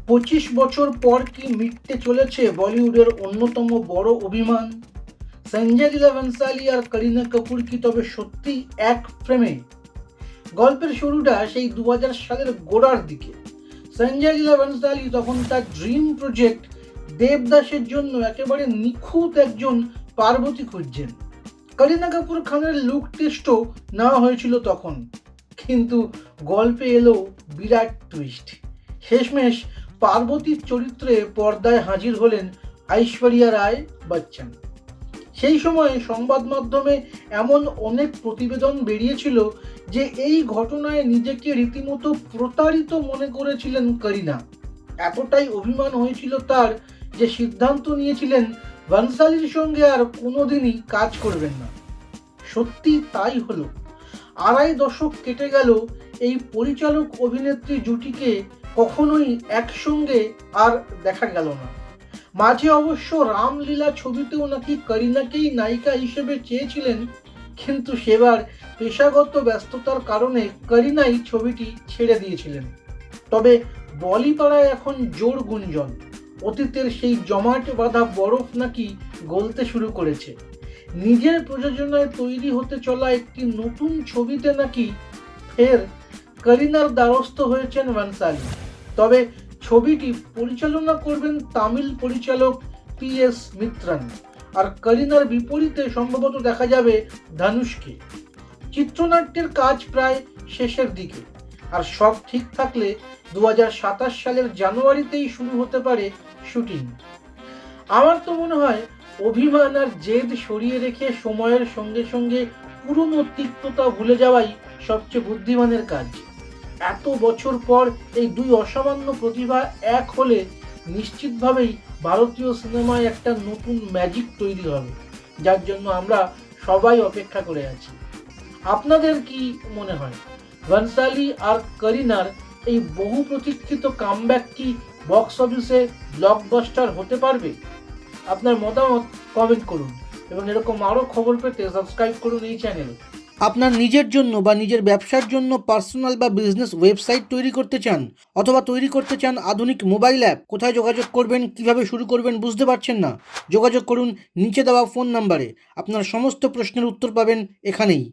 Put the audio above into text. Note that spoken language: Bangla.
25 বছর পর কি মিটতে চলেছে বলিউডের অন্যতম বড় অভিমান? সঞ্জয় লীলা বনশালী আর করিনা কাপুর কি তবে সত্যি এক ফ্রেমে? গল্পের শুরুটা সেই 2000 সালের গোড়ার দিকে। সঞ্জয় লীলা বনশালী তখন তার ড্রিম প্রজেক্ট দেবদাসের জন্য একেবারে নিখুঁত একজন পার্বতী খুঁজছেন। করিনা কাপুর খানের লুক টেস্টও নেওয়া হয়েছিল তখন, কিন্তু গল্পে এলো বিরাট টুইস্ট। শেষমেশ পার্বতীর চরিত্রে পর্দায় হাজির হলেন ঐশ্বরিয়া রায় বচ্চন। সেই সময় সংবাদ মাধ্যমে এমন অনেক প্রতিবেদন বেরিয়েছিল যে এই ঘটনায় নিজেকে রীতিমতো প্রতারিত মনে করেছিলেন করিনা। এতটাই অভিমান হয়েছিল তার যে সিদ্ধান্ত নিয়েছিলেন বনশালীর সঙ্গে আর কোনোদিনই কাজ করবেন না। সত্যি তাই হলো। 2.5 দশক কেটে গেল এই পরিচালক অভিনেত্রী জুটিকে কখনোই একসঙ্গে আর দেখা গেল না। মাঝে অবশ্য রামলীলা ছবিতেও নাকি করিনাকেই নায়িকা হিসেবে চেয়েছিলেন, কিন্তু সেবার পেশাগত ব্যস্ততার কারণে করিনাই ছবিটি ছেড়ে দিয়েছিলেন। তবে বলিপাড়ায় এখন জোর গুঞ্জন, অতীতের সেই জমাট বাঁধা বরফ নাকি গলতে শুরু করেছে। নিজের প্রযোজনায় তৈরি হতে চলা একটি নতুন ছবিতে নাকি ফের করিনার দ্বারস্থ হয়েছেন বনশালী। তবে ছবিটি পরিচালনা করবেন তামিল পরিচালক PS মিত্রন, আর করিনার বিপরীতে সম্ভবত দেখা যাবে ধানুষকে। চিত্রনাট্যের কাজ প্রায় শেষের দিকে, আর সব ঠিক থাকলে 2027 সালের জানুয়ারিতেই শুরু হতে পারে শুটিং। আমার তো মনে হয় অভিমান আর জেদ সরিয়ে রেখে সময়ের সঙ্গে সঙ্গে পুরনো তিক্ততা ভুলে যাওয়াই সবচেয়ে বুদ্ধিমানের কাজ। এত বছর পর এই দুই অসামান্য প্রতিভা এক হলে নিশ্চিতভাবেই ভারতীয় সিনেমায় একটা নতুন ম্যাজিক তৈরি হবে, যার জন্য আমরা সবাই অপেক্ষা করে আছি। আপনাদের কি মনে হয়, বনশালী আর করিনার এই বহু প্রতীক্ষিত কামব্যাক কি বক্স অফিসে ব্লকবাস্টার হতে পারবে? আপনার মতামত কমেন্ট করুন এবং এরকম আরও খবর পেতে সাবস্ক্রাইব করুন এই চ্যানেল। আপনার নিজের জন্য বা নিজের ব্যবসার জন্য পার্সোনাল বা বিজনেস ওয়েবসাইট তৈরি করতে চান, অথবা তৈরি করতে চান আধুনিক মোবাইল অ্যাপ, কোথায় যোগাযোগ করবেন, কিভাবে শুরু করবেন বুঝতে পারছেন না? যোগাযোগ করুন নিচে দেওয়া ফোন নাম্বারে। আপনার সমস্ত প্রশ্নের উত্তর পাবেন এখানেই।